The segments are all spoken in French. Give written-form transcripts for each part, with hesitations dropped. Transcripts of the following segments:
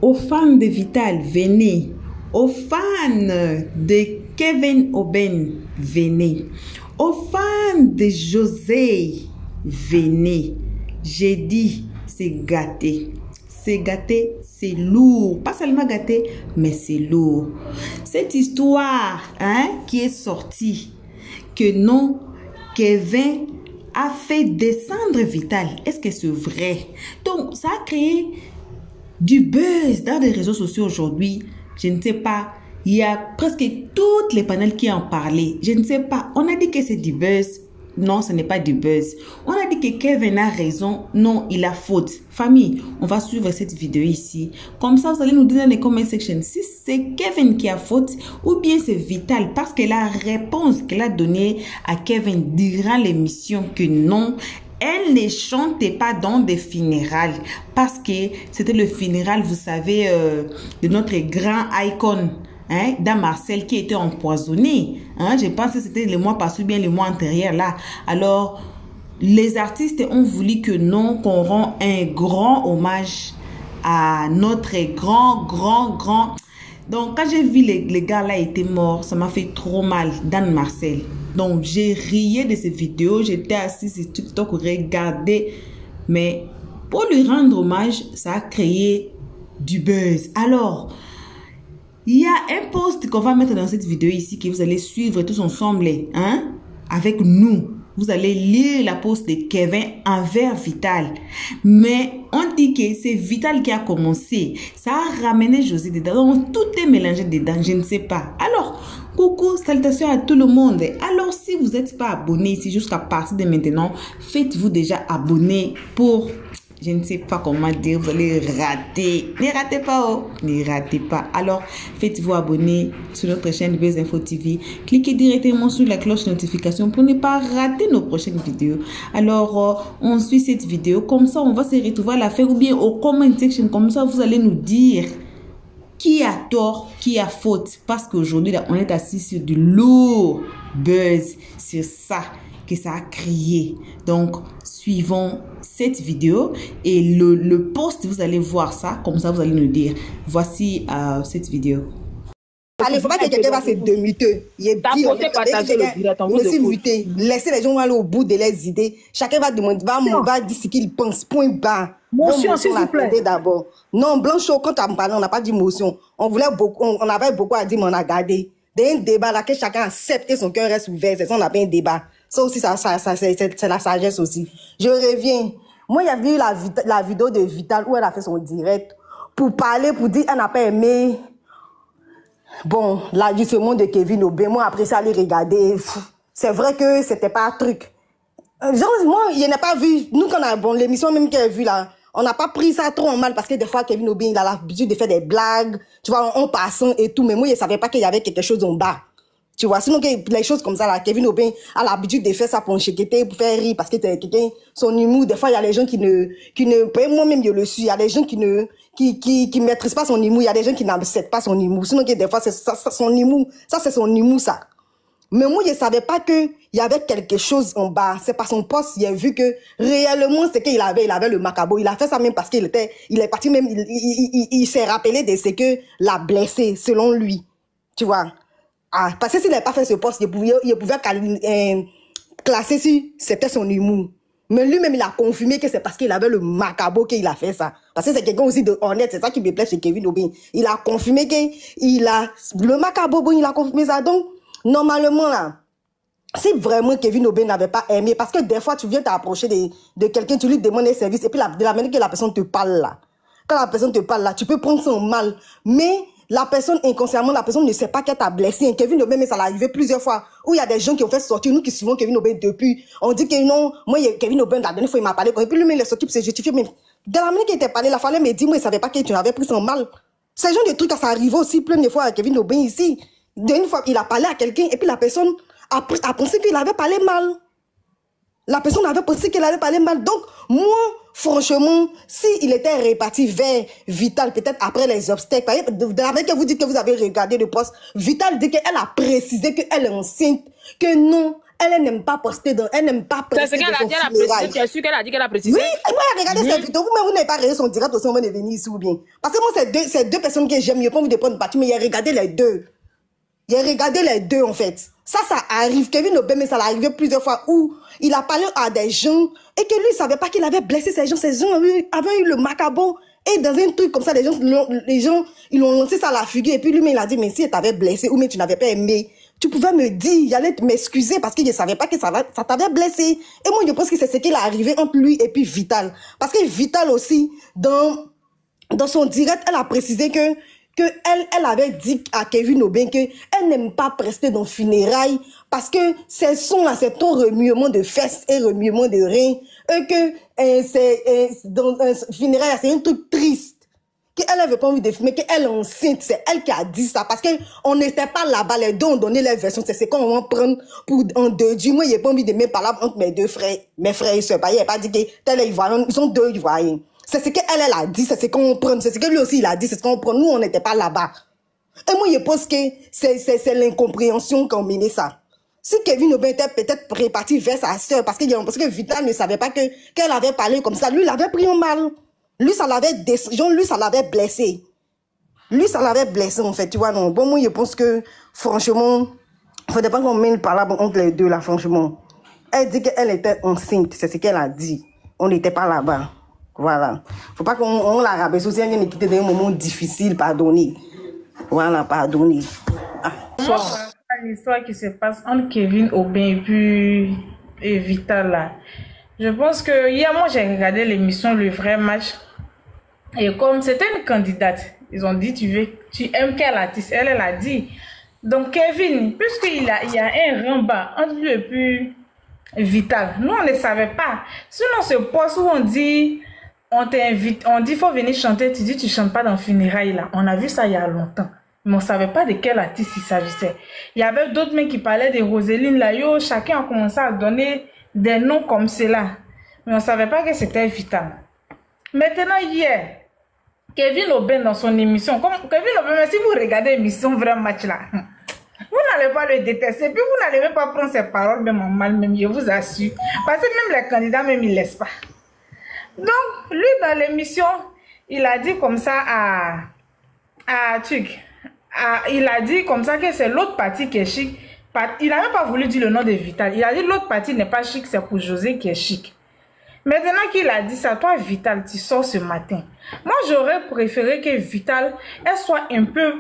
Aux fans de Vital, venez. Aux fans de Kevin Oben, venez. Aux fans de José, venez. J'ai dit, c'est gâté. C'est gâté, c'est lourd. Pas seulement gâté, mais c'est lourd. Cette histoire qui est sortie, que non, Kevin a fait descendre Vital. Est-ce que c'est vrai? Donc, ça a créé du buzz dans les réseaux sociaux aujourd'hui. Je ne sais pas. Il y a presque toutes les panels qui en parlaient. Je ne sais pas. On a dit que c'est du buzz. Non, ce n'est pas du buzz. On a dit que Kevin a raison. Non, il a faute. Famille, on va suivre cette vidéo ici. Comme ça, vous allez nous dire dans les comment section si c'est Kevin qui a faute ou bien c'est Vital. Parce que la réponse qu'elle a donnée à Kevin durant l'émission que non, elle ne chantait pas dans des funérailles. Parce que c'était le funéral, vous savez, de notre grand icône. Dans Marcel qui était empoisonné. Je pense que c'était le mois passé ou bien le mois antérieur là. Alors, les artistes ont voulu que non, qu'on rend un grand hommage à notre grand. Donc, quand j'ai vu les gars là étaient morts, ça m'a fait trop mal, Dan Marcel. Donc, j'ai rié de ces vidéos. J'étais assise sur TikTok, regardé. Mais pour lui rendre hommage, ça a créé du buzz. Alors, il y a un post qu'on va mettre dans cette vidéo ici que vous allez suivre tous ensemble, avec nous. Vous allez lire la post de Kevin envers Vital. Mais on dit que c'est Vital qui a commencé. Ça a ramené José dedans. Donc, tout est mélangé dedans. Je ne sais pas. Alors, coucou, salutations à tout le monde. Alors, si vous n'êtes pas abonné ici jusqu'à partir de maintenant, faites-vous déjà abonner pour... Je ne sais pas comment dire, vous allez rater. Ne ratez pas, oh. Ne ratez pas. Alors, faites-vous abonner sur notre chaîne Buzz Info TV. Cliquez directement sur la cloche de notification pour ne pas rater nos prochaines vidéos. Alors, on suit cette vidéo. Comme ça, on va se retrouver à la fin ou bien au comment section. Comme ça, vous allez nous dire qui a tort, qui a faute. Parce qu'aujourd'hui, on est assis sur du lourd buzz. C'est ça que ça a créé. Donc, suivons cette vidéo et le post, vous allez voir ça. Comme ça, vous allez nous dire. Voici cette vidéo. Allez, il ne faut pas que quelqu'un va se démuter. Il est bien. Laissez muter. Laissez les gens aller au bout de leurs idées. Chacun va demander, va dire ce qu'il pense. Point bas. Motion, s'il vous plaît. D'abord. Non, Blanchot, quand tu as parlé, on n'a pas dit motion. On avait beaucoup à dire, mais on a gardé. Il y a un débat là que chacun accepte et son cœur reste ouvert. C'est ça, on n'a pas un débat. Ça aussi, c'est la sagesse aussi. Je reviens. Moi, il y a vu la vidéo de Vital où elle a fait son direct pour parler, pour dire qu'elle n'a pas aimé. Bon, l'ajustement de Kevin Oben. Moi, après ça, aller regarder. C'est vrai que c'était pas un truc. Genre, moi, il n'a pas vu. Nous, quand on a l'émission même qu'elle a vue là, on n'a pas pris ça trop en mal parce que des fois, Kevin Oben, il a l'habitude de faire des blagues, tu vois, en passant et tout. Mais moi, je ne savais pas qu'il y avait quelque chose en bas. Tu vois, sinon, les choses comme ça, là, Kevin Oben a l'habitude de faire ça pour enchequeter, pour faire rire, parce que quelqu'un, son humour, des fois, il y a les gens qui ne, moi-même, je le suis, il y a des gens qui maîtrisent pas son humour, il y a des gens qui n'acceptent pas son humour. Sinon, des fois, c'est son humour, ça, c'est son humour, ça. Mais moi, je savais pas que il y avait quelque chose en bas. C'est par son poste, il a vu que, réellement, c'est qu'il avait le macabo. Il a fait ça même parce qu'il est parti même, il s'est rappelé de ce que l'a blessé, selon lui. Tu vois. Ah, parce que s'il n'avait pas fait ce poste, il pouvait classer si c'était son humour. Mais lui-même, il a confirmé que c'est parce qu'il avait le macabo qu'il a fait ça. Parce que c'est quelqu'un aussi de honnête, c'est ça qui me plaît chez Kevin Oben. Il a confirmé qu'il a le macabo, bon, il a confirmé ça. Donc, normalement, là, si vraiment Kevin Oben n'avait pas aimé, parce que des fois, tu viens t'approcher de quelqu'un, tu lui demandes un service, et puis de la manière que la personne te parle là, quand la personne te parle là, tu peux prendre son mal. Mais la personne, inconsciemment, la personne ne sait pas qu'elle t'a blessé. Kevin Oben, mais ça l'est arrivé plusieurs fois, où il y a des gens qui ont fait sortir, nous qui suivons Kevin Oben depuis, on dit que non, moi, Kevin Oben, la dernière fois, il m'a parlé, et puis lui, il est sorti pour se justifier, mais de la manière qu'il était parlé, la fallait me dire, moi, il savait pas que tu avais pris son mal. Ce genre de trucs, ça arrive aussi plein de fois à Kevin Oben ici. D'une fois, il a parlé à quelqu'un, et puis la personne a pensé qu'il avait parlé mal. La personne avait pensé qu'il allait parler mal. Donc, moi, franchement, s'il était réparti vers Vital, peut-être après les obstacles, de la manière que vous dites que vous avez regardé le poste, Vital dit qu'elle a précisé qu'elle est enceinte, que non, elle n'aime pas poster dans, elle n'aime pas C'est poster ce qu'elle a dans dit, son elle a précisé. funérail. Tu es sûr qu'elle a dit qu'elle a précisé? Oui, moi, regardez cette vidéo. Vous n'avez pas regardé son direct aussi, on va venir ici ou bien. Parce que moi, c'est deux personnes que j'aime. Je n'ai pas envie de prendre parti, mais il a regardé les deux. Il a regardé les deux, en fait. Ça arrive. Kevin Obey, mais ça l'a arrivé plusieurs fois où il a parlé à des gens et que lui, il ne savait pas qu'il avait blessé ces gens. Ces gens avaient eu le macabre. Et dans un truc comme ça, les gens, ils l'ont lancé ça à la figure. Et puis lui, il a dit, mais si tu t'avais blessé ou mais tu n'avais pas aimé, tu pouvais me dire, il allait m'excuser parce qu'il ne savait pas que ça t'avait blessé. Et moi, je pense que c'est ce qui est arrivé entre lui et puis Vital. Parce que Vital aussi, dans son direct, elle a précisé que elle avait dit à Kevin Obey que elle n'aime pas prester dans funérailles parce que ces sons-là, c'est ton remuement de fesses et remuement de reins, et que dans un funérailles, c'est un truc triste. Qu'elle n'avait pas envie de filmer, qu'elle est enceinte, c'est elle qui a dit ça, parce qu'on n'était pas là-bas, les deux ont donné leur version, c'est ce qu'on va prendre pour en deux. Du moins, il n'y a pas envie de mettre par là entre mes deux frères, mes frères et sœurs. Il n'a pas dit que tel est ivoirien, ils sont deux ivoiriens. C'est ce qu'elle a dit, c'est ce qu'on prend, c'est ce que lui aussi il a dit, c'est ce qu'on prend. Nous, on n'était pas là-bas. Et moi, je pense que c'est l'incompréhension qui a mené ça. Si Kevin Obey était peut-être réparti vers sa sœur, parce que Vital ne savait pas qu'elle avait parlé comme ça, lui, il avait pris en mal. Lui, ça l'avait blessé. Lui, ça l'avait blessé, en fait, tu vois, non. Bon, moi, je pense que, franchement, il faudrait pas qu'on mène par là entre les deux, là, franchement. Elle dit qu'elle était enceinte, c'est ce qu'elle a dit. On n'était pas là-bas. Voilà. Faut pas qu'on la rabaisse aussi, elle vient de quitter dans un moment difficile, pardonnez. Voilà, pardonnez. Ah. Moi, l'histoire qui se passe entre Kevin Obey et Vital, là. Je pense que hier, moi, j'ai regardé l'émission Le Vrai Match. Et comme c'était une candidate, ils ont dit, tu aimes quel artiste? Elle a dit. Donc, Kevin, puisqu'il y a un rembat entre lui et puis Vital, nous, on ne savait pas. Sinon, ce poste où on dit, on t'invite, on dit, faut venir chanter, tu dis, tu chantes pas dans funérailles, là. On a vu ça il y a longtemps. Mais on ne savait pas de quel artiste il s'agissait. Il y avait d'autres mecs qui parlaient de Roseline Layo. Chacun a commencé à donner des noms comme cela. Mais on ne savait pas que c'était Vital. Maintenant, hier, Kevin Obey dans son émission, Kevin Obey, si vous regardez l'émission Vrai Match là, vous n'allez pas le détester, puis vous n'allez même pas prendre ses paroles même en mal, même, je vous assure. Parce que même les candidats, même, ils ne laissent pas. Donc, lui, dans l'émission, il a dit comme ça il a dit comme ça que c'est l'autre parti qui est chic. Il n'a même pas voulu dire le nom de Vital. Il a dit l'autre parti n'est pas chic, c'est pour José qui est chic. Maintenant qu'il a dit ça, toi, Vital, tu sors ce matin. Moi, j'aurais préféré que Vital, elle soit un peu...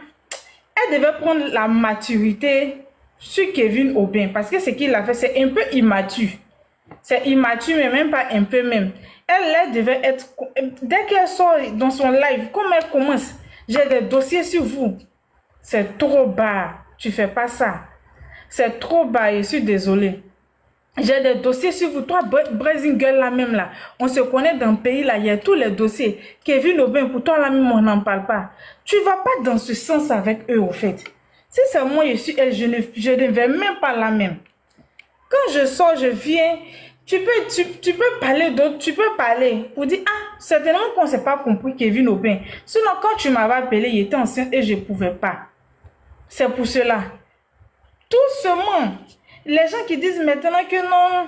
Elle devait prendre la maturité sur Kevin Obey. Parce que ce qu'il a fait, c'est un peu immature. C'est immature, mais même pas un peu même. Elle devait être... Dès qu'elle sort dans son live, comme elle commence, j'ai des dossiers sur vous. C'est trop bas. Tu fais pas ça. C'est trop bas, je suis désolée. J'ai des dossiers sur vous. Toi, Brazing Girl, là même là. On se connaît dans le pays là. Il y a tous les dossiers. Kevin Obey, pour toi là même, on n'en parle pas. Tu vas pas dans ce sens avec eux, au fait. Si c'est moi, je suis elle, je ne vais même pas là même. Quand je sors, je viens. Tu peux parler d'autres. Tu peux parler pour dire, ah, certainement qu'on ne s'est pas compris Kevin Obey. Sinon, quand tu m'avais appelé, il était enceinte et je ne pouvais pas. C'est pour cela. Tout ce monde. Les gens qui disent maintenant que non,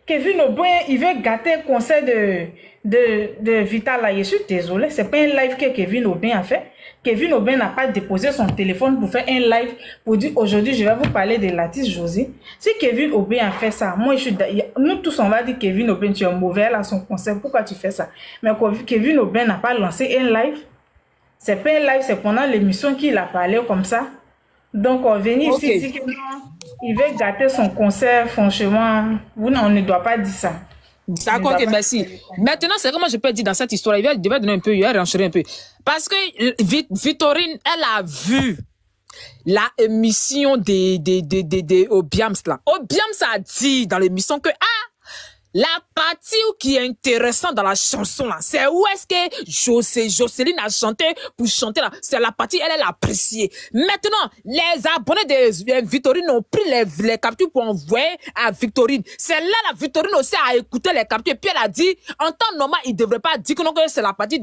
Kevin Obey, il veut gâter le concert de Vital là. Je suis désolé, c'est pas un live que Kevin Obey a fait. Kevin Obey n'a pas déposé son téléphone pour faire un live pour dire aujourd'hui je vais vous parler de l'artiste José. Si Kevin Obey a fait ça, moi nous tous on va dire Kevin Obey tu es mauvais à son concert, pourquoi tu fais ça? Mais Kevin Obey n'a pas lancé un live. C'est pas un live, c'est pendant l'émission qu'il a parlé comme ça. Donc on venir ici dire que non, il veut gâter son concert, franchement, on ne doit pas dire ça. D'accord, ok, merci. Maintenant, c'est comment je peux dire dans cette histoire, il va donner un peu, il va renchérir un peu. Parce que Victorine, elle a vu la émission de Obiams là. Obiams a dit dans l'émission que, la partie qui est intéressante dans la chanson là, c'est où est-ce que Jocelyne a chanté pour chanter là. C'est la partie, elle appréciée. Maintenant, les abonnés de Victorine ont pris les captures pour envoyer à Victorine. C'est là la Victorine aussi a écouté les captures. Et puis elle a dit, en temps normal, il devrait pas dire que non, que c'est la partie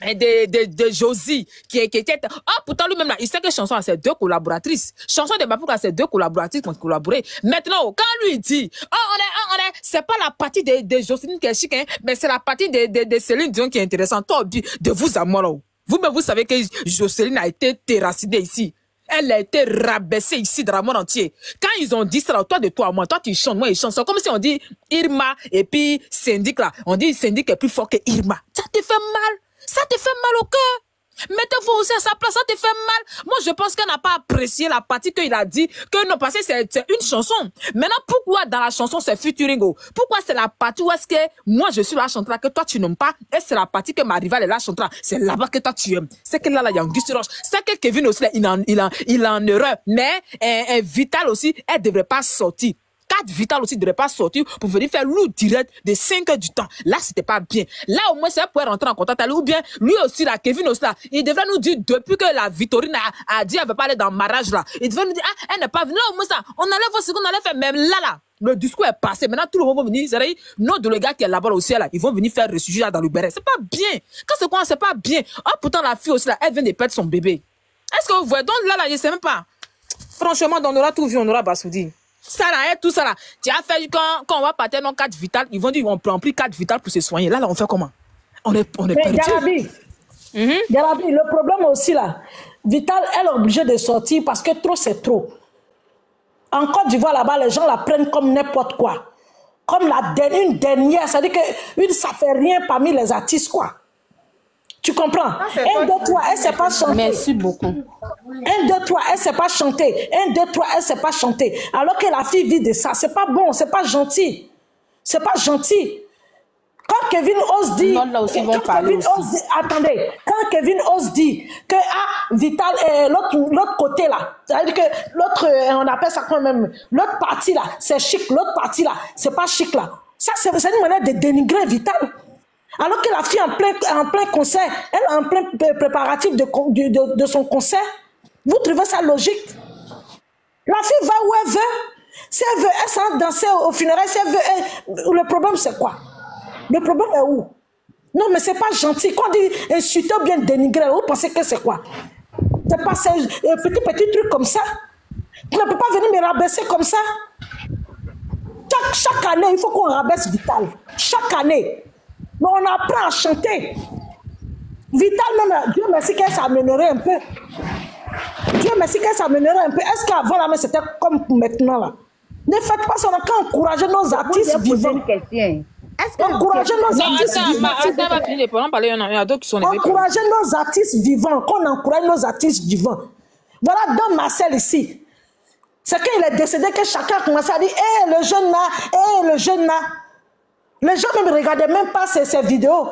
de Josie qui était pourtant lui-même là il sait que Chanson a ses 2 collaboratrices. Chanson de Bapou a ses 2 collaboratrices qui ont collaboré. Maintenant quand lui dit on est c'est pas la partie de Jocelyne qui est chic hein, mais c'est la partie de Céline Dion qui est intéressante. Toi de vous à moi là. Vous-même vous savez que Jocelyne a été terrassidée ici. Elle a été rabaissée ici dans le monde entier. Quand ils ont dit ça, toi de toi à moi, toi tu chantes, moi je chante. C'est comme si on dit Irma et puis Syndic là. On dit Syndic est plus fort que Irma. Ça te fait mal. Ça te fait mal au cœur. Mettez-vous aussi à sa place, ça te fait mal. Moi, je pense qu'elle n'a pas apprécié la partie qu'il a dit que non, parce que c'est une chanson. Maintenant, pourquoi dans la chanson c'est featuring? Pourquoi c'est la partie où est-ce que moi je suis la chantera que toi tu n'aimes pas et c'est la partie que ma rivale est la chantera. C'est là-bas que toi tu aimes. C'est que là, il y a un Auguste Roche. C'est que Kevin aussi, il en erreur. Mais Vital aussi, elle devrait pas sortir. 4 Vital aussi ne devrait pas sortir pour venir faire l'eau direct de 5 heures du temps. Là, c'était pas bien. Là, au moins, c'est pour rentrer en contact avec lui. Ou bien, lui aussi, là, Kevin aussi, là, il devrait nous dire, depuis que la Victorine a dit, elle veut pas aller dans le mariage, là, il devrait nous dire, ah, elle n'est pas venue. Là, au moins, ça, on allait voir ce qu'on allait faire. Même là, le discours est passé. Maintenant, tout le monde va venir. C'est-à-dire, notre le gars qui est là-bas aussi, là, ils vont venir faire ressurgir là dans le béret. C'est pas bien. Quand c'est quoi, c'est pas bien. Oh, pourtant, la fille aussi, là, elle vient de perdre son bébé. Est-ce que vous voyez? Donc, là, je sais même pas. Franchement, on aura tout vu, on aura Bassoudi. Ça là, tout ça là. Tu as fait quand on va partir dans 4 Vital, ils vont dire on prend plus 4 Vital pour se soigner. Là, on fait comment? On est perdu. Garabi, le problème aussi là, Vital, elle est obligée de sortir parce que trop c'est trop. En Côte d'Ivoire là-bas, les gens la prennent comme n'importe quoi. Comme une dernière, c'est-à-dire que ça fait rien parmi les artistes quoi. Tu comprends? 1, 2, 3, elle ne sait pas chanter. Merci beaucoup. 1, 2, 3, elle ne sait pas chanter. 1, 2, 3, elle ne sait pas chanter. Alors que la fille vit de ça. C'est pas bon, c'est pas gentil. C'est pas gentil. Quand Kevin ose dit... Non, là aussi, vont parler aussi. Attendez. Quand Kevin ose dit que Vital, l'autre côté là, c'est-à-dire que l'autre, on appelle ça quand même, l'autre partie là, c'est chic. L'autre partie là, c'est pas chic là. Ça, c'est une manière de dénigrer Vital. Alors que la fille en plein concert, elle est en plein préparatif de son concert, vous trouvez ça logique? La fille va où elle veut. Si elle veut, elle s'en danser au funérail. Si elle veut, le problème c'est quoi? Le problème est où? Non, mais c'est pas gentil. Quand on dit insulter ou bien dénigrer, vous pensez que c'est quoi? C'est pas un petit truc comme ça. Tu ne peux pas venir me rabaisser comme ça. Chaque année, il faut qu'on rabaisse Vital. Chaque année. Mais on apprend à chanter. Vital, même, Dieu merci qu'elle s'améliorait un peu. Dieu merci qu'elle s'améliorait un peu. Est-ce qu'avant là, c'était comme maintenant là? Ne faites pas ça, on a qu'à encourager nos artistes vivants. Encourager nos artistes vivants. Encourager nos artistes vivants. Qu'on encourage nos artistes vivants. Voilà, dans Marcel ici. C'est quand il est décédé que chacun a commencé à dire, hé, le jeune là, le jeune là. Les gens ne regardaient même pas ces vidéos.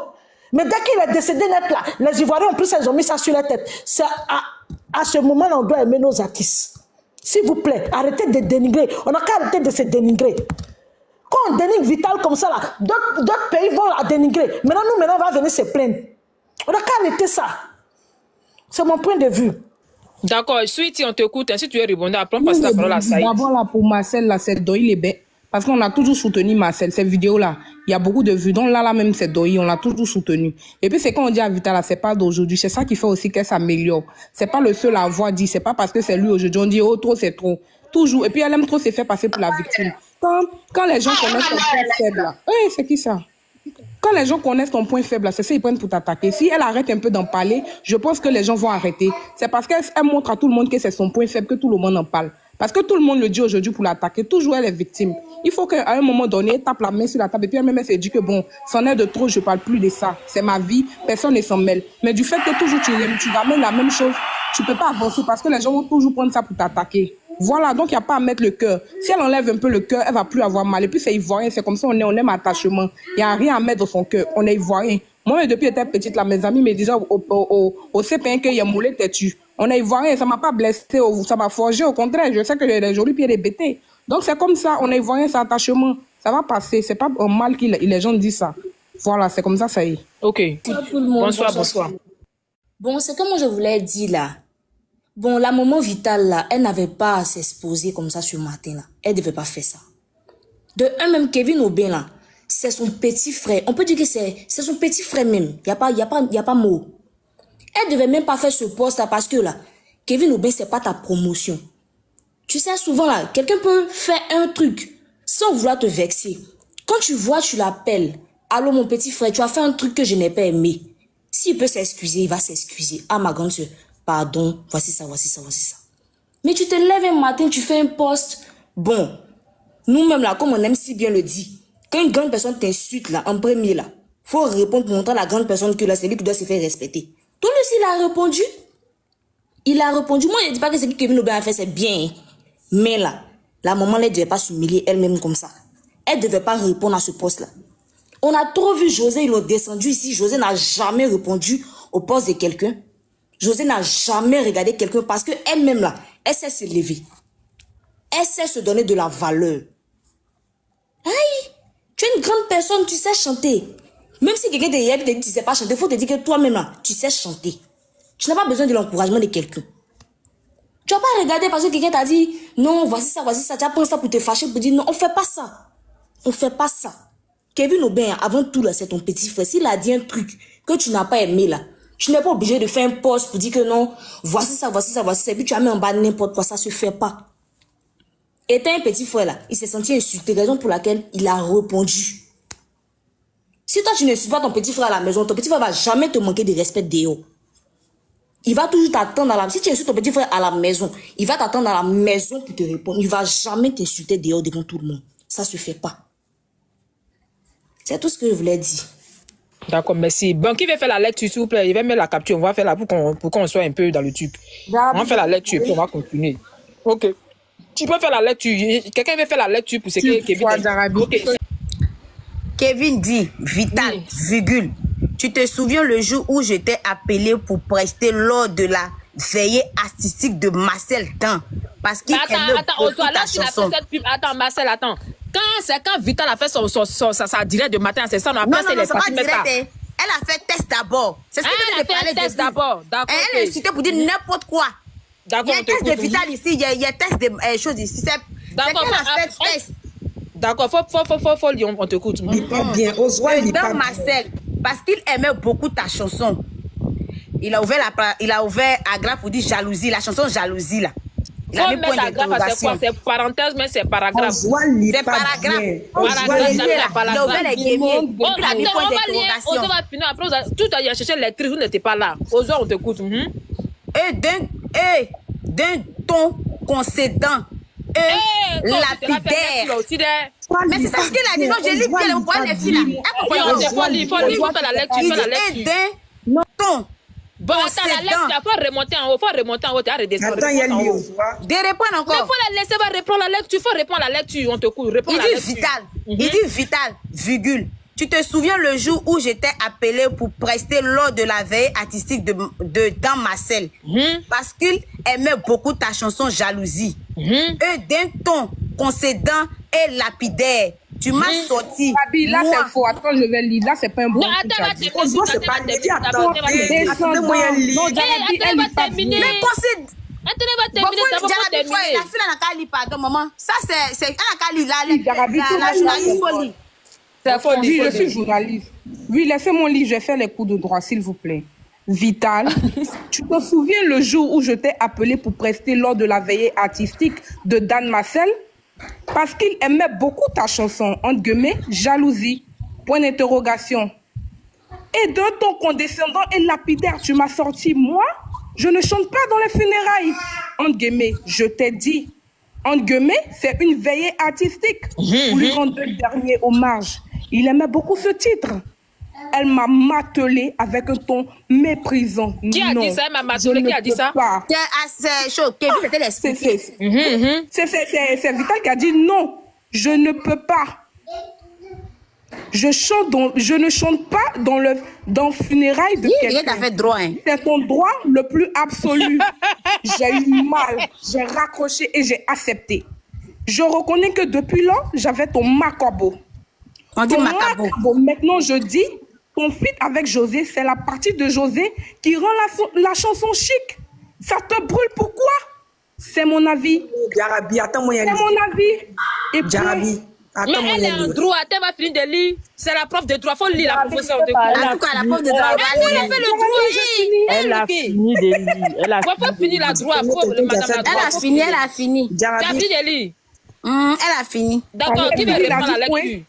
Mais dès qu'il est décédé net là, les Ivoiriens en plus, ils ont mis ça sur la tête. C'est à ce moment-là, on doit aimer nos artistes. S'il vous plaît, arrêtez de dénigrer. On n'a qu'à arrêter de se dénigrer. Quand on dénigre Vital comme ça, là, d'autres pays vont la dénigrer. Maintenant, on va venir se plaindre. On n'a qu'à arrêter ça. C'est mon point de vue. D'accord, Sweetie, on t'écoute. Si tu es répondre, après, on passe la parole à Saïd. D'abord, là, pour Marcel, là, c'est Doï les bêtes. Parce qu'on a toujours soutenu Marcel. Cette vidéo-là, il y a beaucoup de vues. Donc là même, c'est Doï, on l'a toujours soutenu. Et puis, c'est quand on dit à Vital, là, c'est pas d'aujourd'hui. C'est ça qui fait aussi qu'elle s'améliore. C'est pas le seul à avoir dit. C'est pas parce que c'est lui aujourd'hui. On dit, oh, trop, c'est trop. Toujours. Et puis, elle aime trop se faire passer pour la victime. Quand les gens connaissent ton point faible, là. Oui, c'est qui ça? Quand les gens connaissent ton point faible, c'est ça, ils prennent pour t'attaquer. Si elle arrête un peu d'en parler, je pense que les gens vont arrêter. C'est parce qu'elle montre à tout le monde que c'est son point faible, que tout le monde en parle. Parce que tout le monde le dit aujourd'hui pour l'attaquer. Toujours elle est victime. Il faut qu'à un moment donné, elle tape la main sur la table et puis elle-même elle se dit que bon, c'en est de trop, je parle plus de ça. C'est ma vie, personne ne s'en mêle. Mais du fait que toujours tu ramènes la même chose, tu peux pas avancer parce que les gens vont toujours prendre ça pour t'attaquer. Voilà, donc il n'y a pas à mettre le cœur. Si elle enlève un peu le cœur, elle va plus avoir mal. Et puis c'est ivoirien, c'est comme ça, on aime attachement. Il n'y a rien à mettre dans son cœur. On est ivoirien. Moi, depuis que j'étais petite, là, mes amis me disaient au CP1 qu'il y a moulé têtu. On est ivoirien, ça m'a pas blessé, ça m'a forgé, au contraire, je sais que j'ai des jolis pieds de bêtés. Donc c'est comme ça, on est ivoirien, c'est attachement. Ça va passer, c'est pas un mal que les gens disent ça. Voilà, c'est comme ça y est. Ok. Bonsoir. Bon, c'est comme je voulais dire là. Bon, la maman Vital là, elle n'avait pas à s'exposer comme ça ce matin là. Elle devait pas faire ça. De un même Kevin Aubin là, c'est son petit frère. On peut dire que c'est son petit frère même. Y a pas mot. Elle devait même pas faire ce poste-là parce que là, Kevin Aubin, c'est pas ta promotion. Tu sais, souvent là, quelqu'un peut faire un truc sans vouloir te vexer. Quand tu vois, tu l'appelles. Allô, mon petit frère, tu as fait un truc que je n'ai pas aimé. S'il peut s'excuser, il va s'excuser. Ah, ma grande soeur, pardon, voici ça, voici ça, voici ça. Mais tu te lèves un matin, tu fais un post. Bon, nous-mêmes là, comme on aime si bien le dit, quand une grande personne t'insulte là, en premier là, faut répondre pour montrer à la grande personne que là, c'est lui qui doit se faire respecter. Toi aussi, il a répondu. Il a répondu. Moi, je ne dis pas que ce que Kevin Aubin a fait, c'est bien. Hein. Mais là, la maman ne devait pas s'humilier elle-même comme ça. Elle ne devait pas répondre à ce poste-là. On a trop vu José, ils l'ont descendu ici. José n'a jamais répondu au poste de quelqu'un. José n'a jamais regardé quelqu'un parce qu'elle-même là, elle sait se lever. Elle sait se donner de la valeur. Aïe, tu es une grande personne, tu sais chanter. Même si quelqu'un te dit que tu ne sais pas chanter, il faut te dire que toi-même là, tu sais chanter. Tu n'as pas besoin de l'encouragement de quelqu'un. Tu vas pas regarder parce que quelqu'un t'a dit non, voici ça, voici ça. Tu vas prendre ça pour te fâcher, pour dire non, on fait pas ça. On fait pas ça. Kevin Aubin, avant tout là, c'est ton petit frère. S'il a dit un truc que tu n'as pas aimé là, tu n'es pas obligé de faire un post pour dire que non, voici ça, voici ça, voici ça. Et puis tu as mis en bas n'importe quoi, ça se fait pas. Et t'as un petit frère là, il s'est senti insulté, raison pour laquelle il a répondu. Si toi tu n'insultes pas ton petit frère à la maison, ton petit frère va jamais te manquer de respect dehors. Il va toujours t'attendre à la... Si tu insultes ton petit frère à la maison, il va t'attendre à la maison pour te répondre. Il va jamais t'insulter dehors devant tout le monde. Ça se fait pas. C'est tout ce que je voulais dire. D'accord, merci. Bon, qui veut faire la lecture, s'il vous plaît? Il va mettre la capture. On va faire là pour qu'on soit un peu dans le truc. On va faire la lecture, puis on va continuer. Ok. Tu peux faire la lecture. Quelqu'un veut faire la lecture pour ce que Kevin dit. Okay. Kevin dit, Vital, virgule. Tu te souviens le jour où je t'ai appelé pour prester lors de la veillée artistique de Marcel Dan? Parce qu'il aimait beaucoup ta chanson. Attends, Marcel, attends. Quand Vital a fait sa direct de matin, c'est ça, on a passé les parties. Elle a fait test d'abord. C'est ce que je te parlais test d'abord. D'accord. Elle a insulté pour dire n'importe quoi. D'accord. Il y a un test de Vital ici, il y a un test de choses ici. D'accord. D'accord, faut lire, on t'écoute. Bien, Oswald, dans Marcel, parce qu'il aimait beaucoup ta chanson. Il a ouvert Agra pour dire jalousie, la chanson jalousie là. Il a mis point d'interrogation. C'est parenthèse, mais c'est paragraphe. C'est paragraphe. Il a ouvert les guémiers. Il a mis point d'interrogation. On va finir après. Tout à l'heure, chercher les tristes, vous n'étiez pas là. Oswald, on t'écoute. Et d'un ton concédant. Lapidaire. Mais c'est ça ce qu'il a dit. Non, je lis bien le point des filles là. Il faut faire la lecture. Il dit d'un ton. Bon, attends, la lecture, il faut remonter en haut, tu as redescendu. Attends, il y a lui. De répondre encore. Mais il faut la laisser reprendre la lecture, il faut répondre à la lecture, on te court. Il dit Vital, virgule. Tu te souviens le jour où j'étais appelé pour prester lors de la veille artistique de Dan Marcel, parce qu'il aimait beaucoup ta chanson Jalousie. Et d'un ton concédant et lapidaire, tu m'as sorti. Fabi, là c'est faux. Attends, je vais lire. Là c'est pas un bon. Non, attends, terminer. Mais concédant. La fille n'a qu'à lire, pardon, maman. Ça c'est elle n'a qu'à lire la journaliste folie. Oui, je suis journaliste. Oui, laissez-moi lire, je vais faire les coups de droit, s'il vous plaît. Vital, tu te souviens le jour où je t'ai appelé pour prester lors de la veillée artistique de Dan Marcel? Parce qu'il aimait beaucoup ta chanson, entre guillemets, Jalousie, point d'interrogation. Et de ton condescendant et lapidaire, tu m'as sorti, moi, je ne chante pas dans les funérailles. Entre guillemets, je t'ai dit, entre guillemets, c'est une veillée artistique pour lui rendre le dernier hommage. Il aimait beaucoup ce titre. Elle m'a matelé avec un ton méprisant. Qui a dit ça? Elle m'a matelé, qui a dit ça? C'est chaud. C'est Vital qui a dit non, je ne peux pas. Je ne chante pas dans le funérailles de quelqu'un. C'est ton droit le plus absolu. J'ai eu mal, j'ai raccroché et j'ai accepté. Je reconnais que depuis là, j'avais ton macabo. On dit macabo. Maintenant, je dis, ton feat avec José, c'est la partie de José qui rend la chanson chic. Ça te brûle, pourquoi? C'est mon avis. Jarabi, attends-moi. C'est mon avis. Et Jarabi. Mais Attends, elle est en droit, elle va finir de lire. C'est la prof de droit, faut lire la professeure de Elle droit. a En tout cas, la prof de droit va Elle a lire. fait le droit. Elle a fini de lire. Elle a Faut finir la droit, faut madame la droit. Elle a fini, elle a fini. Tu as Jarabi, fini de lire. Elle a fini. D'accord, qui va Il a répondre à la dit point. lecture?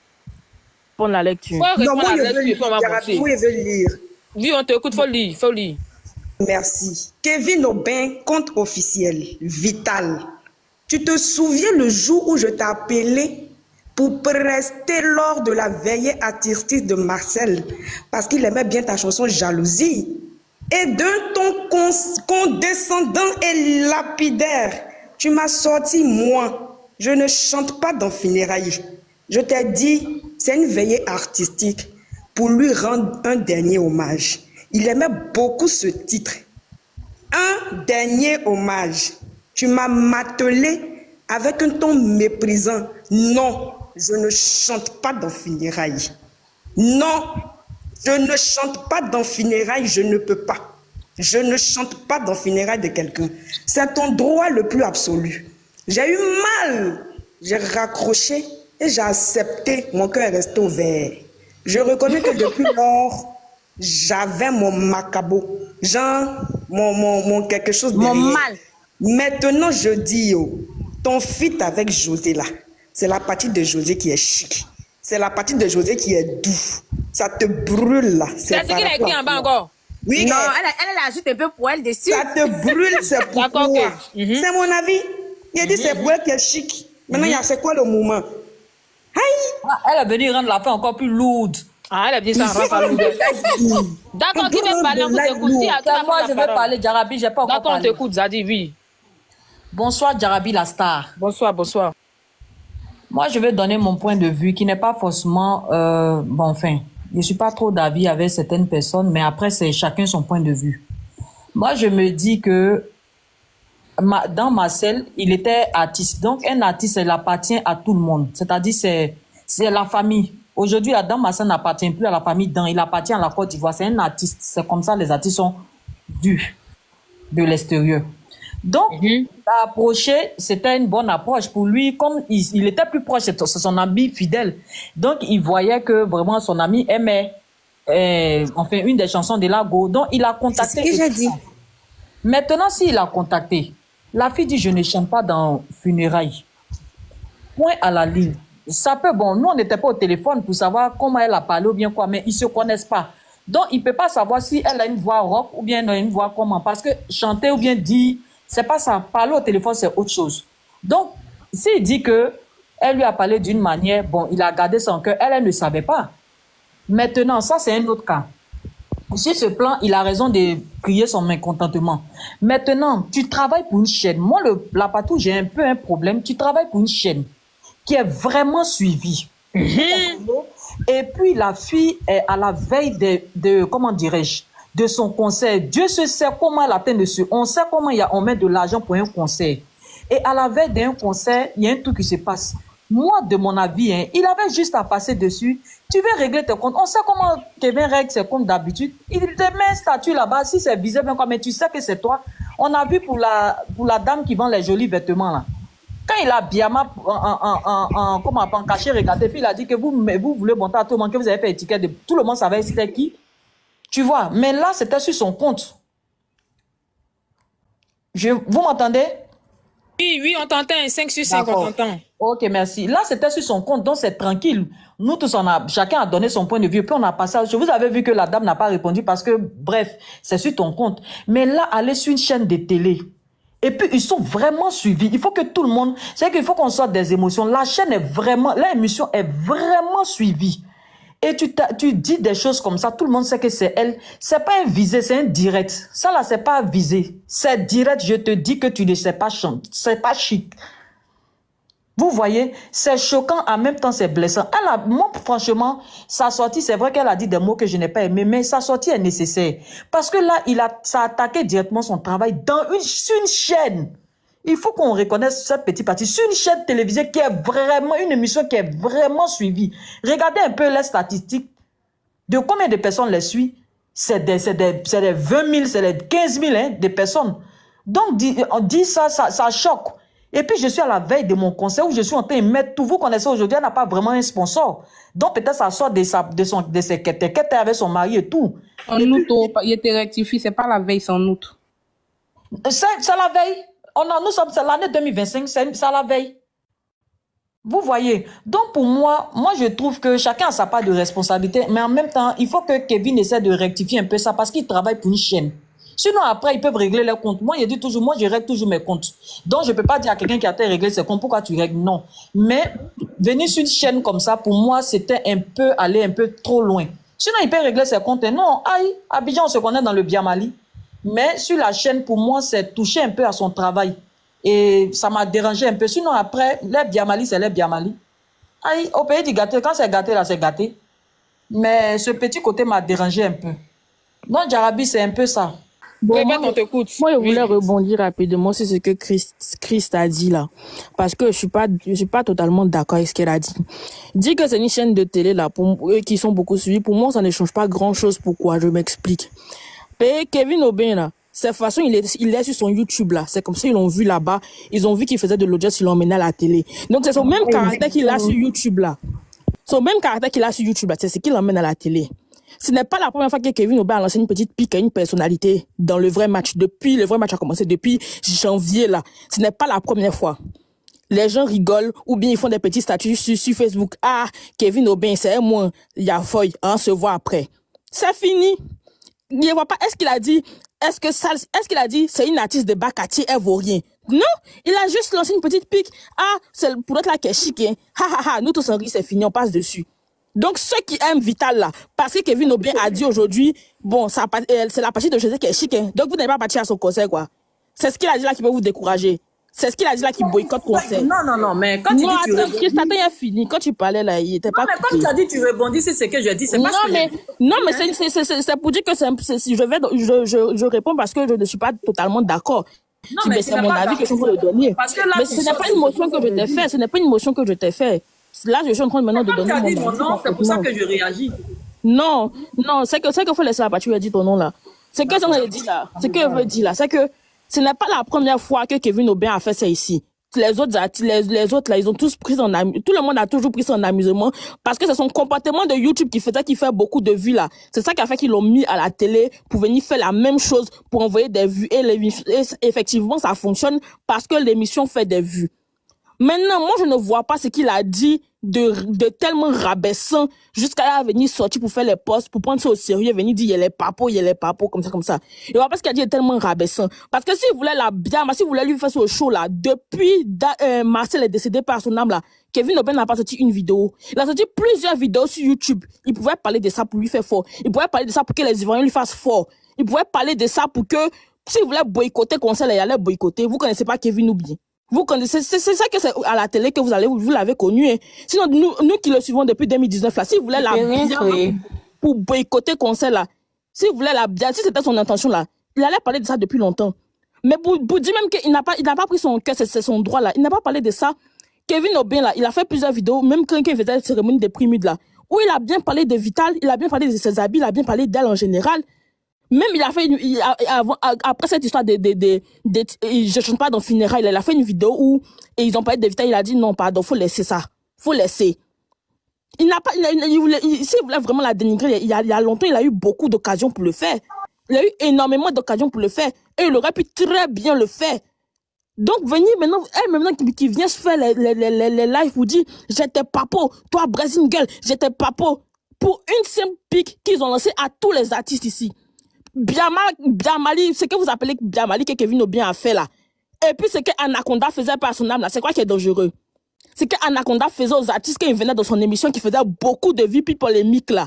prendre la lecture. Faut non, répondre moi à je la veux lecture, lire. puis on va Jarabi, avancer. moi je veux lire. Oui, on t'écoute, faut lire, faut lire. Merci. Kevin Aubin, compte officiel, Vital. Tu te souviens le jour où je t'ai appelé pour prester lors de la veillée artistique de Marcel parce qu'il aimait bien ta chanson Jalousie et d'un ton condescendant et lapidaire, tu m'as sorti moi. Je ne chante pas dans funérailles. Je t'ai dit, c'est une veillée artistique pour lui rendre un dernier hommage. Il aimait beaucoup ce titre. Un dernier hommage. Tu m'as martelé avec un ton méprisant. Non, je ne chante pas dans funérailles. Non, je ne chante pas dans funérailles, je ne peux pas. Je ne chante pas dans funérailles de quelqu'un. C'est ton droit le plus absolu. J'ai eu mal. J'ai raccroché et j'ai accepté. Mon cœur est resté ouvert. Je reconnais que depuis lors, j'avais mon macabo. Genre, mon quelque chose Mon derrière. mal. Maintenant, je dis, ton feat avec José là, c'est la partie de José qui est chic. C'est la partie de José qui est doux. Ça te brûle là. C'est ce qu'il a écrit en bas encore. Oui, Non, elle ajoute un peu pour elle dessus. ça te brûle, c'est pour D'accord, toi. ok. C'est mon avis. Il a dit c'est pour elle qui est chic. Maintenant, il y a c'est quoi le moment? Aïe! Elle est venue rendre la fin encore plus lourde. Ah, elle a dit ça en rafale. D'accord, qui veut parler? On vous écoute. Qui a- qui va Moi, prendre je la vais parole? parler, Jarabi, j'ai pas encore D'accord, on parlé. t'écoute, Zadi, oui. Bonsoir, Jarabi la star. Bonsoir, bonsoir. Moi, je vais donner mon point de vue qui n'est pas forcément... bon, enfin, je suis pas trop d'avis avec certaines personnes, mais après, c'est chacun son point de vue. Moi, je me dis que dans Marcel, il était artiste. Donc, un artiste, il appartient à tout le monde. C'est-à-dire, c'est la famille. Aujourd'hui, Adam Marcel n'appartient plus à la famille Dan, il appartient à la Côte d'Ivoire. C'est un artiste. C'est comme ça, les artistes sont vus de l'extérieur. Donc, approcher, c'était une bonne approche pour lui. Comme il était plus proche, c'est son ami fidèle. Donc, il voyait que vraiment son ami aimait enfin une des chansons de Lago. Donc, il a contacté. C'est ce que j'ai dit. Maintenant, s'il a contacté, la fille dit je ne chante pas dans funérailles. Point à la ligne. Ça peut, bon, nous on n'était pas au téléphone pour savoir comment elle a parlé ou bien quoi, mais ils se connaissent pas. Donc, il peut pas savoir si elle a une voix rock ou bien une voix comment. Parce que chanter ou bien dire, c'est pas ça. Parler au téléphone, c'est autre chose. Donc, s'il dit que elle lui a parlé d'une manière, bon, il a gardé son cœur, elle ne savait pas. Maintenant, ça, c'est un autre cas. Sur ce plan, il a raison de crier son mécontentement. Maintenant, tu travailles pour une chaîne. Moi, la patou, j'ai un peu un problème. Tu travailles pour une chaîne qui est vraiment suivie. Et puis, la fille est à la veille de comment dirais-je, de son concert. Dieu se sait comment elle atteint dessus. On sait comment on met de l'argent pour un concert. Et à la veille d'un concert, il y a un truc qui se passe. Moi, de mon avis, hein, il avait juste à passer dessus. Tu veux régler tes comptes. On sait comment Kevin règle ses comptes d'habitude. Il te met un statut là-bas. Si c'est visible, mais tu sais que c'est toi. On a vu pour la dame qui vend les jolis vêtements là. Quand il a bien en caché, regardé, puis il a dit que vous voulez monter à tout le monde, que vous avez fait étiquette de tout le monde savait c'était qui. Tu vois, mais là, c'était sur son compte. Vous m'entendez? Oui, on t'entend. 5 sur 5, on t'entend. Ok, merci. Là, c'était sur son compte, donc c'est tranquille. Nous tous, chacun a donné son point de vue. Puis on a passé à autre chose. Vous avez vu que la dame n'a pas répondu parce que, bref, c'est sur ton compte. Mais là, aller sur une chaîne de télé. Et puis, ils sont vraiment suivis. Il faut que tout le monde... C'est qu'il faut qu'on sorte des émotions. La chaîne est vraiment... L'émission est vraiment suivie. Et tu dis des choses comme ça, tout le monde sait que c'est elle. C'est pas un visé, c'est un direct. Ça là, c'est pas visé. C'est direct, je te dis que tu ne sais pas chanter. C'est pas chic. Vous voyez, c'est choquant, en même temps c'est blessant. Moi, franchement, sa sortie, c'est vrai qu'elle a dit des mots que je n'ai pas aimés, mais sa sortie est nécessaire. Parce que là, ça a attaqué directement son travail sur une chaîne. Il faut qu'on reconnaisse cette petite partie. Sur une chaîne télévisée qui est vraiment, une émission qui est vraiment suivie. Regardez un peu les statistiques de combien de personnes les suivent. C'est des 20 000, c'est des 15 000 hein, de personnes. Donc, on dit ça choque. Et puis, je suis à la veille de mon concert où je suis en train de mettre tout. Vous connaissez aujourd'hui, elle n'a pas vraiment un sponsor. Donc, peut-être ça sort de ses quêtes avec son mari et tout. En août, il était rectifié, c'est pas la veille, c'est en août. C'est la veille. C'est l'année 2025, c'est à la veille. Vous voyez. Donc, pour moi, je trouve que chacun a sa part de responsabilité, mais en même temps, il faut que Kevin essaie de rectifier un peu ça parce qu'il travaille pour une chaîne. Sinon, après, ils peuvent régler leurs comptes. Moi, je règle toujours mes comptes. Donc, je ne peux pas dire à quelqu'un qui a régler ses comptes, pourquoi tu règles? Non. Mais, venir sur une chaîne comme ça, pour moi, c'était aller un peu trop loin. Sinon, il peut régler ses comptes. Non, aïe, Abidjan, on se connaît dans le Biamali. Mais sur la chaîne, pour moi, c'est toucher un peu à son travail. Et ça m'a dérangé un peu. Sinon, après, les Biamali, c'est les Biamali. Aïe, au pays du gâté, quand c'est gâté, là, c'est gâté. Mais ce petit côté m'a dérangé un peu. Donc, Jarabi, c'est un peu ça. Bon, moi, je voulais rebondir rapidement sur ce que Christ a dit là. Parce que je suis pas totalement d'accord avec ce qu'elle a dit. Dit que c'est une chaîne de télé là, pour eux qui sont beaucoup suivis, pour moi, ça ne change pas grand chose. Pourquoi? Je m'explique. Et Kevin Aubin là, cette façon, il est sur son YouTube là. C'est comme ça, ils l'ont vu là-bas. Ils ont vu qu'il faisait de l'audience, ils l'ont emmené à la télé. Donc, c'est son même caractère qu'il a sur YouTube là. Son même caractère qu'il a sur YouTube là, c'est ce qu'il emmène à la télé. Ce n'est pas la première fois que Kevin Aubin a lancé une petite pique à une personnalité dans le vrai match. Depuis, le vrai match a commencé depuis janvier, là. Ce n'est pas la première fois. Les gens rigolent ou bien ils font des petits statuts sur Facebook. Ah, Kevin Aubin, c'est moi, il y a feuille, on se voit après. C'est fini. Il ne voit pas. Est-ce qu'il a dit, c'est une artiste de Bakati, elle vaut rien? Non, il a juste lancé une petite pique. Ah, c'est pour notre là qui est chic, hein. Ha ha ha, nous tous en riz, c'est fini, on passe dessus. Donc, ceux qui aiment Vital là, parce que Kevin Aubin a dit aujourd'hui, bon, c'est la partie de José qui est chic, hein. Donc, vous n'avez pas parti à son concert, quoi. C'est ce qu'il a dit là qui peut vous décourager. C'est ce qu'il a dit là qui boycotte concert. Non, mais quand tu dis tu rebondis... Christ, attends, il a fini. Quand tu parlais là, il était pas... Non, mais quand tu as dit tu rebondis, c'est ce que je dis, c'est pas ce que non, mais c'est pour dire que je réponds parce que je ne suis pas totalement d'accord. Non, mais c'est mon avis que je peux le donner. Mais ce n'est pas une motion que je t'ai fait. Ce n'est pas une motion que je t'ai fait. Là, je suis en train maintenant de donner mon nom. C'est pour ça que je réagis. Non, c'est qu'il faut laisser la partie où elle dit ton nom là. C'est que ça veut dire là. Ce qu'elle veut dire là, c'est que ce n'est pas la première fois que Kevin Aubin a fait ça ici. Les autres là, ils ont tous pris tout le monde a toujours pris ça en amusement parce que c'est son comportement de YouTube qui fait beaucoup de vues là. C'est ça qui a fait qu'ils l'ont mis à la télé pour venir faire la même chose pour envoyer des vues et effectivement ça fonctionne parce que l'émission fait des vues. Maintenant, moi, je ne vois pas ce qu'il a dit de tellement rabaissant jusqu'à venir sortir pour faire les posts, pour prendre ça au sérieux, venir dire, il y a les papos, comme ça. Je vois pas ce qu'il a dit est tellement rabaissant. Parce que s'il voulait si vous voulez lui faire ce show là, depuis, Marcel est décédé par son âme là, Kevin Aubin n'a pas sorti une vidéo. Il a sorti plusieurs vidéos sur YouTube. Il pouvait parler de ça pour lui faire fort. Il pouvait parler de ça pour que les Ivoiriens lui fassent fort. Il pouvait parler de ça pour que, s'il voulait boycotter concert, il allait boycotter. Vous connaissez pas Kevin Aubin. Vous connaissez, c'est ça que c'est à la télé que vous l'avez connu, hein. Sinon, nous qui le suivons depuis 2019, là, si vous voulez pour boycotter concert, là, si c'était son intention, là, il allait parler de ça depuis longtemps. Mais pour dire même qu'il n'a pas pris son cœur, c'est son droit, là. Il n'a pas parlé de ça. Kevin Aubin, là, il a fait plusieurs vidéos, même quand il faisait la cérémonie des prix Mud, là, où il a bien parlé de Vital, il a bien parlé de ses habits, il a bien parlé d'elle en général. Même il a fait après cette histoire je chante pas dans funérailles, il a fait une vidéo où ils ont parlé de Vital, il a dit non, pardon, faut laisser ça. Faut laisser. S'il voulait vraiment la dénigrer, il y a longtemps, il a eu beaucoup d'occasions pour le faire. Il a eu énormément d'occasions pour le faire. Et il aurait pu très bien le faire. Donc, venir maintenant, qui vient se faire les lives pour dire, j'étais papo, toi, Brazil Girl, j'étais papo. Pour une simple pique qu'ils ont lancée à tous les artistes ici. Biamali, ce que vous appelez Biamali que Kevin Aubin a fait là. Et puis ce que Anaconda faisait par son âme là, c'est quoi qui est dangereux? C'est que Anaconda faisait aux artistes quand il venait dans son émission qui faisait beaucoup de vues, puis polémiques là.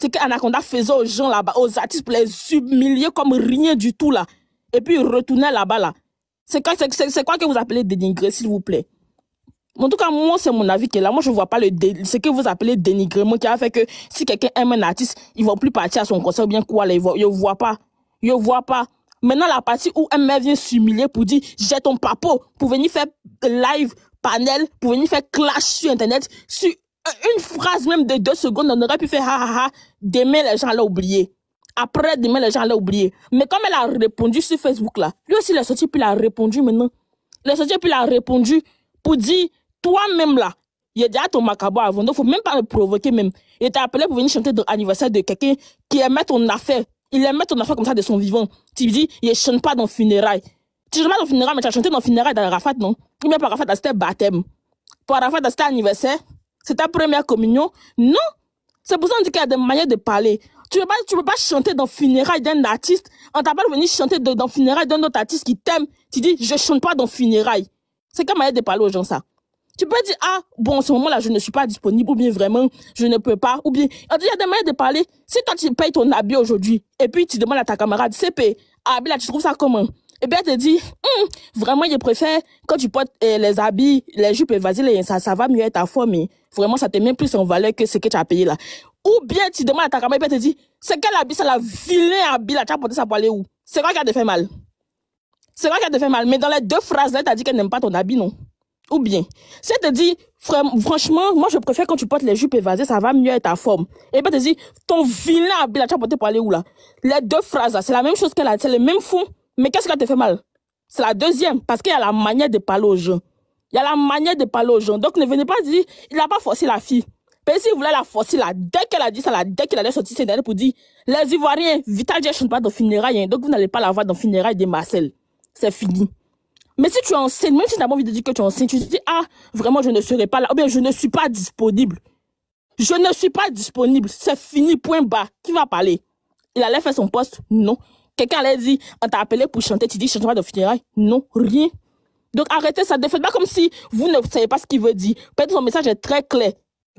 C'est que Anaconda faisait aux gens là-bas, aux artistes pour les humilier comme rien du tout là. Et puis il retournait là-bas là. C'est quoi que vous appelez dénigrer, s'il vous plaît? En tout cas, moi, c'est mon avis que là, moi, je vois pas ce que vous appelez dénigrement qui a fait que si quelqu'un aime un artiste, il va plus partir à son concert ou bien quoi, là, je vois pas. Maintenant, la partie où un mec vient s'humilier pour dire, j'ai ton papo, pour venir faire live, panel, pour venir faire clash sur Internet, sur une phrase même de 2 secondes, on aurait pu faire ha ha ha, demain, les gens l'ont oublié. après, demain, les gens allaient oublier. Mais comme elle a répondu sur Facebook, là, lui aussi, il est sorti, puis il a répondu maintenant. Il est sorti, puis il a répondu pour dire, toi-même, là, il y a déjà ton macabre avant, donc il ne faut même pas me provoquer, même. Il t'a appelé pour venir chanter l'anniversaire de quelqu'un qui aimait ton affaire. Il aimait ton affaire comme ça de son vivant. Tu lui dis, il ne chante pas dans funérailles. Tu ne chantes pas dans funérailles, mais tu as chanté dans funérailles d'Arafat, non? Ou bien pour Arafat, c'était baptême. Pour Arafat, c'était anniversaire. C'est ta première communion. Non. C'est pour ça qu'on dit qu'il y a des manières de parler. Tu ne peux pas chanter dans funérailles d'un artiste. On t'a pas venu chanter dans funérailles d'un autre artiste qui t'aime. Tu dis, je chante pas dans funérailles. C'est quelle manière de parler aux gens, ça? Tu peux dire, ah, bon, en ce moment-là, je ne suis pas disponible, ou bien vraiment, je ne peux pas, ou bien, il y a des manières de parler. Si toi, tu payes ton habit aujourd'hui, et puis tu demandes à ta camarade, CP, habit là, tu trouves ça comment? Et bien, elle te dit, vraiment, je préfère, quand tu portes les habits, les jupes évasées, ça va mieux être ta forme, mais vraiment, ça te met plus en valeur que ce que tu as payé là. Ou bien, tu demandes à ta camarade, et puis elle te dit, c'est quel habit, c'est la vilain habit là, tu as porté ça pour aller où? C'est quoi qui a te fait mal? C'est quoi qui a te fait mal? Mais dans les deux phrases là, tu as dit qu'elle n'aime pas ton habit, non? Ou bien, si elle te dit, franchement, moi je préfère quand tu portes les jupes évasées, ça va mieux être ta forme. Et puis elle te dit, ton vilain habit là, tu as porté pour aller où là? Les deux phrases là, c'est la même chose qu'elle a, c'est le même fond. Mais qu'est-ce qui te fait mal? C'est la deuxième, parce qu'il y a la manière de parler aux gens. Il y a la manière de parler aux gens. Donc ne venez pas dire, il n'a pas forcé la fille. Mais s'il voulait la forcer là, dès qu'elle a dit ça là, dès qu'elle allait sortir ses derniers pour dire, les Ivoiriens, Vital ne chante pas dans funérailles, hein, donc vous n'allez pas la voir dans funérailles de Marcel. C'est fini. Mais si tu enseignes, même si tu n'as pas envie de dire que tu enseignes, tu te dis, ah, vraiment, je ne serai pas là, ou bien je ne suis pas disponible. Je ne suis pas disponible, c'est fini, point bas. Qui va parler? Il allait faire son poste? Non. Quelqu'un allait dire, on t'a appelé pour chanter, tu dis, je chante pas de funérailles? Non, rien. Donc arrêtez ça, ne faites pas comme si vous ne savez pas ce qu'il veut dire. Peut-être son message est très clair.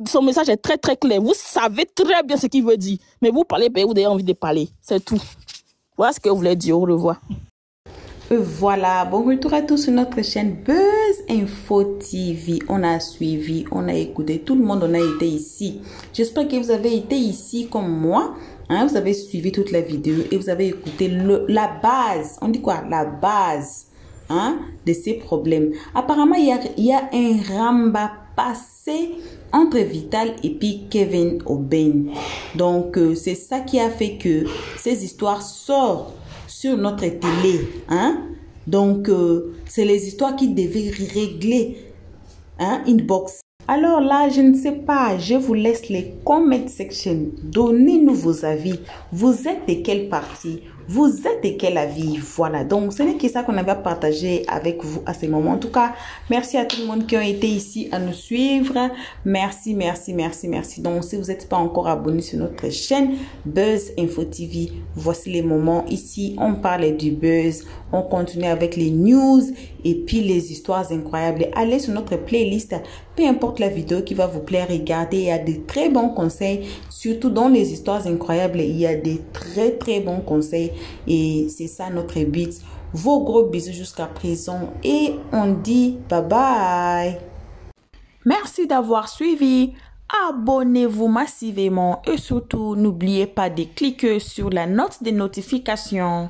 Son message est très très clair. Vous savez très bien ce qu'il veut dire. Mais vous parlez, vous avez envie de parler. C'est tout. Voilà ce que vous voulez dire. Au revoir. Voilà, bon retour à tous sur notre chaîne Buzz Info TV. On a suivi, on a écouté, tout le monde on a été ici. J'espère que vous avez été ici comme moi. Hein, vous avez suivi toute la vidéo et vous avez écouté la base. On dit quoi? La base, hein, de ces problèmes. Apparemment, il y a un ramba passé entre Vital et puis Kevin Oben. Donc, c'est ça qui a fait que ces histoires sortent sur notre télé, hein. Donc c'est les histoires qui devaient régler, hein, inbox. Alors là, je ne sais pas, je vous laisse les comment section. Donnez-nous vos avis. Vous êtes de quelle partie? Vous êtes de quel avis? Voilà, donc ce n'est que ça qu'on avait partagé avec vous à ce moment. En tout cas, merci à tout le monde qui ont été ici à nous suivre. Merci, merci, merci, merci. Donc, si vous n'êtes pas encore abonné sur notre chaîne Buzz Info TV, voici les moments. Ici, on parle du buzz. On continue avec les news et puis les histoires incroyables. Allez sur notre playlist. Peu importe la vidéo qui va vous plaire, regardez. Il y a des très bons conseils. Surtout dans les histoires incroyables, il y a des très, très bons conseils. Et c'est ça notre but. Vos gros bisous jusqu'à présent. Et on dit bye bye. Merci d'avoir suivi. Abonnez-vous massivement. Et surtout, n'oubliez pas de cliquer sur la note de notification.